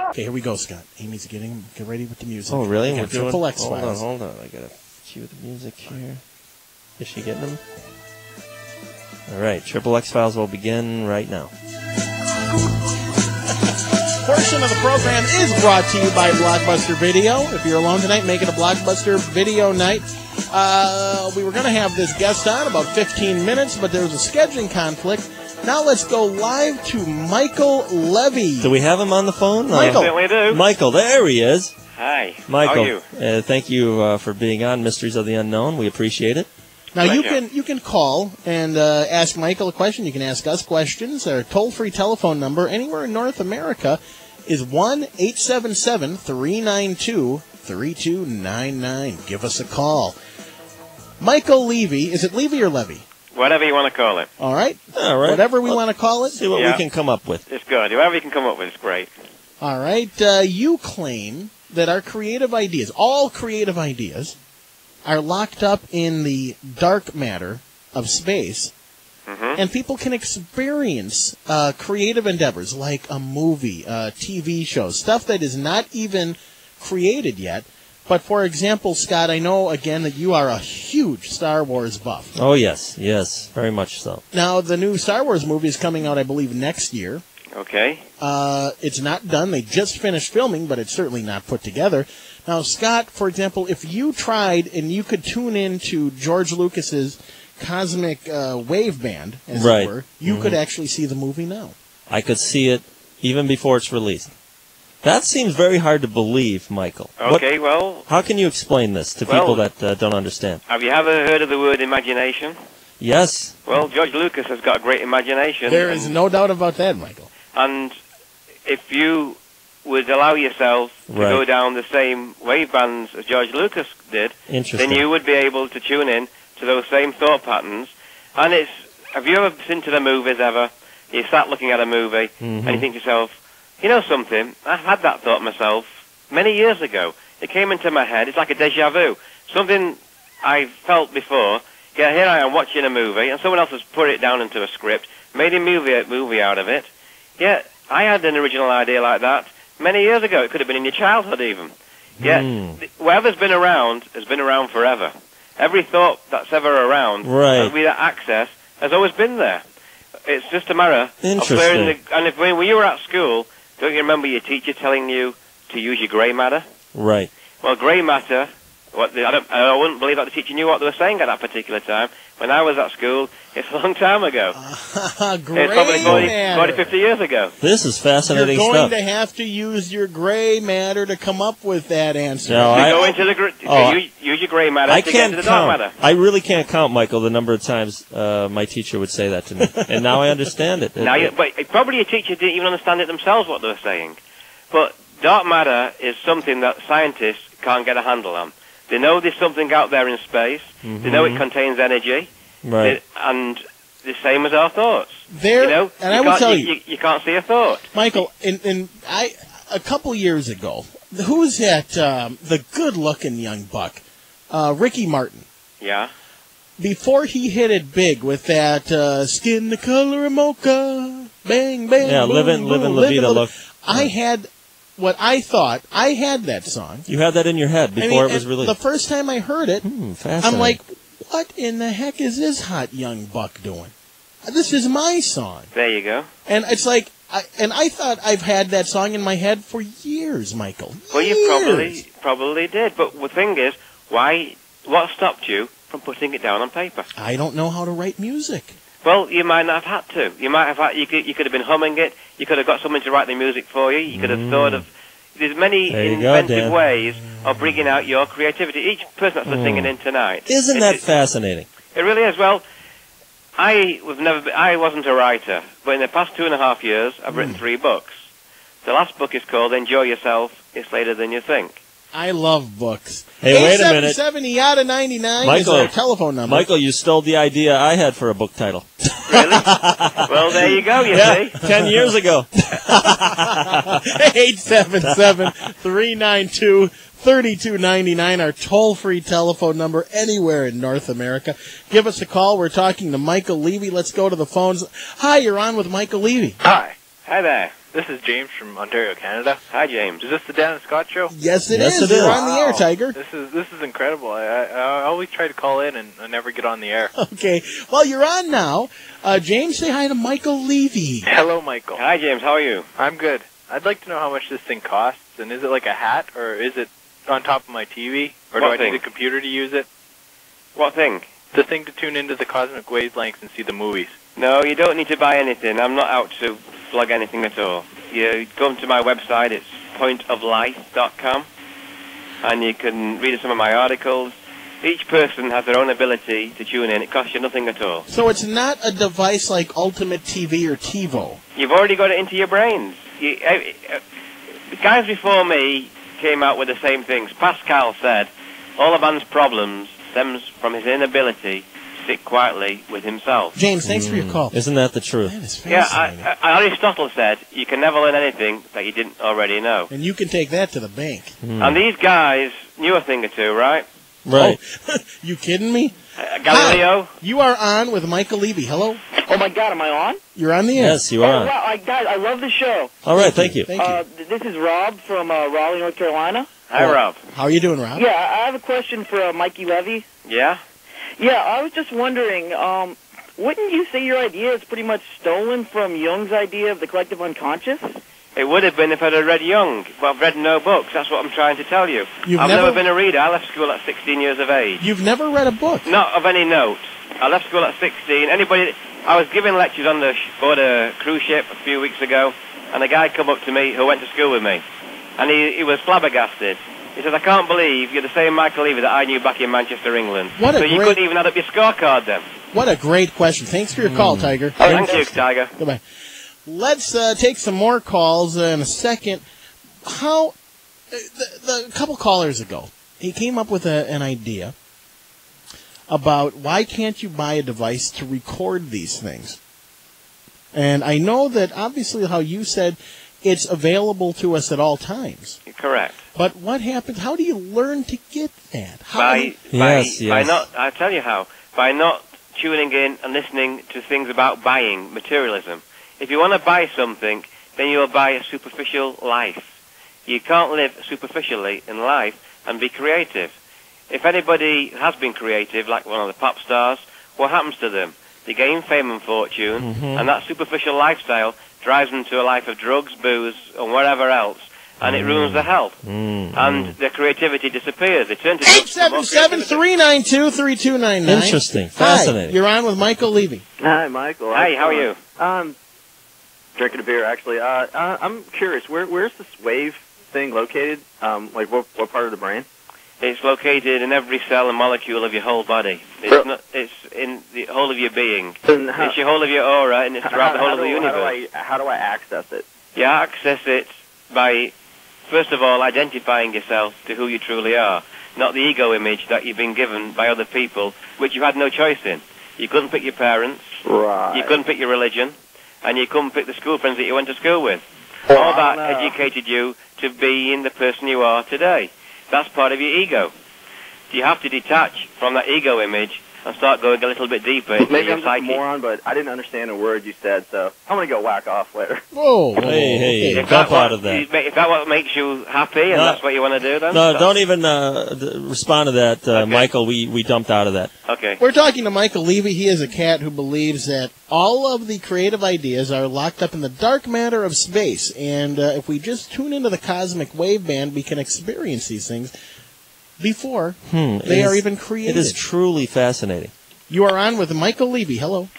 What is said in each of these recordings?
Okay, here we go, Scott. Amy's get ready with the music. Oh, really? We're doing XXX-Files. Hold on. I gotta cue the music here. Is she getting them? All right, XXX-Files will begin right now. Portion of the program is brought to you by Blockbuster Video. If you're alone tonight, make it a Blockbuster Video night. We were going to have this guest on about 15 minutes, but there was a scheduling conflict. Now let's go live to Michael Levy. Do we have him on the phone? Michael. We do. Michael, there he is. Hi. Michael, how are you? Thank you for being on Mysteries of the Unknown. We appreciate it. Now you can call and ask Michael a question. You can ask us questions. Our toll-free telephone number anywhere in North America is 1-877-392-3299. Give us a call. Michael Levy. Is it Levy or Levy? Whatever you want to call it. All right. Whatever we want to call it. See what we can come up with. It's good. Whatever you can come up with is great. All right. You claim that our creative ideas, all creative ideas, are locked up in the dark matter of space, and people can experience creative endeavors like a movie, TV shows, stuff that is not even created yet. But, for example, Scott, I know, again, that you are a huge Star Wars buff. Oh, yes, very much so. Now, the new Star Wars movie is coming out, I believe, next year. Okay. It's not done. They just finished filming, but it's certainly not put together. Now, Scott, for example, if you tried and you could tune into George Lucas's cosmic wave band, as it were, you could actually see the movie now. I could see it even before it's released. That seems very hard to believe, Michael. Okay, well... How can you explain this to people that don't understand? Have you ever heard of the word imagination? Yes. Well, George Lucas has got a great imagination. There is no doubt about that, Michael. And if you would allow yourself to go down the same wave bands as George Lucas did, then you would be able to tune in to those same thought patterns. And have you ever been to the movies ever? You sat looking at a movie, and you think to yourself, you know something, I've had that thought myself many years ago. It came into my head. It's like a déjà vu. Something I felt before. Yeah, here I am watching a movie, and someone else has put it down into a script, made a movie out of it. Yeah, I had an original idea like that many years ago. It could have been in your childhood even. Yeah, whatever's been around has been around forever. Every thought that's ever around, with that access, has always been there. It's just a matter of clearing and when you were at school, don't you remember your teacher telling you to use your grey matter? Right. Well, grey matter, I wouldn't believe that the teacher knew what they were saying at that particular time. When I was at school, it's a long time ago. Grey it's probably 40, 50 years ago. This is fascinating stuff. You're going to have to use your grey matter to come up with that answer. No, go into the use your grey matter to get to the dark matter. I really can't count, Michael, the number of times my teacher would say that to me. And now I understand it. But probably your teacher didn't even understand it themselves, what they were saying. But dark matter is something that scientists can't get a handle on. They know there's something out there in space. They know it contains energy. And the same as our thoughts. And I will tell you, you can't see a thought. Michael, a couple years ago, who's that, the good-looking young buck? Ricky Martin. Yeah. Before he hit it big with that skin the color of mocha, bang, bang, yeah, boom, living La Vida look. I had what I thought, I had that song. You had that in your head before it was released. The first time I heard it, fascinating. I'm like, what in the heck is this hot young buck doing? This is my song. There you go. And it's like, I thought I've had that song in my head for years, Michael. Well, you probably did. But the thing is, what stopped you from putting it down on paper? I don't know how to write music. Well, you might not have had to. You might have had, you could have been humming it. You could have got someone to write the music for you. You could have thought of. There's many inventive ways of bringing out your creativity. Each person that's listening in tonight. Isn't that fascinating? It really is. Well, I wasn't a writer, but in the past 2.5 years, I've written 3 books. The last book is called Enjoy Yourself. It's later than you think. I love books. Hey, wait a minute. 877 Yada 99 is our telephone number. Michael, you stole the idea I had for a book title. Really? Well, there you go, you see. 10 years ago. 877-392-3299. 3299, our toll-free telephone number anywhere in North America. Give us a call. We're talking to Michael Levy. Let's go to the phones. Hi, you're on with Michael Levy. Hi. Hi there. This is James from Ontario, Canada. Hi, James. Is this the Dan and Scott show? Yes, it is. You're on the air, Tiger. This is incredible. I always try to call in and I never get on the air. Okay. Well, you're on now. James, say hi to Michael Levy. Hello, Michael. Hi, James. How are you? I'm good. I'd like to know how much this thing costs, and is it like a hat, or is it on top of my TV, or do I need a computer to use it? What thing? The thing to tune into the cosmic wavelengths and see the movies. No, you don't need to buy anything. I'm not out to plug anything at all. You go to my website, it's pointoflife.com, and you can read some of my articles. Each person has their own ability to tune in. It costs you nothing at all. So it's not a device like Ultimate TV or TiVo. You've already got it into your brains. The guys before me came out with the same things. Pascal said, all a man's problems stems from his inability to sit quietly with himself. James, thanks for your call. Isn't that the truth? That is fascinating. Yeah, Aristotle said, you can never learn anything that you didn't already know. And you can take that to the bank. And these guys knew a thing or two, right? Right. Oh, you kidding me? Galileo? Hi, you are on with Michael Levy. Hello? Oh, my God, am I on? You're on the air. Yes, you are. Wow, guys, I love the show. All right, thank you. Thank you. This is Rob from Raleigh, North Carolina. Hi, Rob. How are you doing, Rob? Yeah, I have a question for Mikey Levy. Yeah? Yeah, I was just wondering, wouldn't you say your idea is pretty much stolen from Jung's idea of the collective unconscious? It would have been if I'd have read Jung. Well, I've read no books. That's what I'm trying to tell you. I've never been a reader. I left school at 16 years of age. You've never read a book? Not of any note. I left school at 16. I was giving lectures on board a cruise ship a few weeks ago, and a guy come up to me who went to school with me, and he was flabbergasted. He says, I can't believe you're the same Michael Levy that I knew back in Manchester, England. So you couldn't even add up your scorecard then. What a great question. Thanks for your call, Tiger. Thank you, Tiger. Goodbye. Let's take some more calls in a second. A couple callers ago, he came up with an idea about why can't you buy a device to record these things? And I know that obviously how you said it's available to us at all times. Correct. But what happens? How do you learn to get that? By not, I'll tell you how. By not tuning in and listening to things about buying, materialism. If you want to buy something, then you'll buy a superficial life. You can't live superficially in life and be creative. If anybody has been creative, like one of the pop stars, what happens to them? They gain fame and fortune, and that superficial lifestyle drives them to a life of drugs, booze, and whatever else, and it ruins their health. And their creativity disappears. They turn to 877-392-3299. Interesting. Fascinating. Hi, you're on with Michael Levy. Hi, Michael. Hey, how are you? Drinking a beer, actually. I'm curious, where's this wave thing located? Like, what part of the brain? It's located in every cell and molecule of your whole body. It's in the whole of your being. It's your whole of your aura, and it's throughout the whole of the universe. How do I access it? You access it by, first of all, identifying yourself to who you truly are, not the ego image that you've been given by other people, which you had no choice in. You couldn't pick your parents. Right. You couldn't pick your religion. And you couldn't pick the school friends that you went to school with. All that educated you to being the person you are today. That's part of your ego. You have to detach from that ego image and start going a little bit deeper into Maybe your I'm psyche. just a moron, but I didn't understand a word you said, so I'm going to go whack off later. Whoa. Hey, If dump that out of that. If that's what makes you happy and that's what you want to do, then... No, don't even respond to that, Okay. Michael. We dumped out of that. Okay. We're talking to Michael Levy. He is a cat who believes that all of the creative ideas are locked up in the dark matter of space. And if we just tune into the cosmic wave band, we can experience these things before they are even created. It is truly fascinating. You are on with Michael Levy. Hello.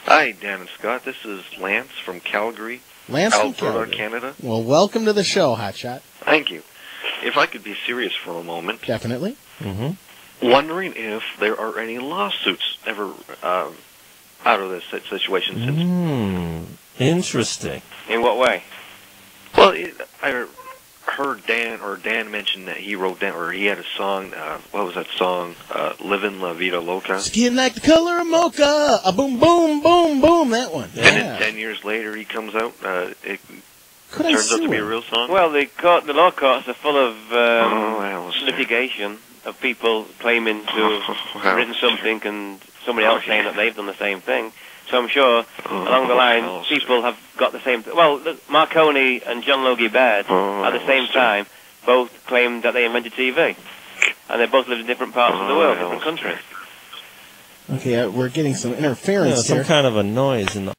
Hi, Dan and Scott. This is Lance from Calgary, Lance from Alberta, Calgary. Canada. Well, welcome to the show, Hotshot. Thank you. If I could be serious for a moment, Definitely. wondering if there are any lawsuits ever out of this situation since. Interesting. In what way? Well, I heard Dan mentioned that he wrote down, or he had a song. What was that song? "Livin' La Vida Loca." Skin like the color of mocha. A boom, boom, boom, boom. That one. And then 10 years later, he comes out. turns out to be a real song? Well, the law courts are full of litigation of people claiming to have written something and somebody else saying that they've done the same thing. So I'm sure along the line people have got the same. Well, Marconi and John Logie Baird at the same time both claimed that they invented TV, and they both lived in different parts of the world, different countries. Okay, we're getting some interference here. Some kind of a noise in the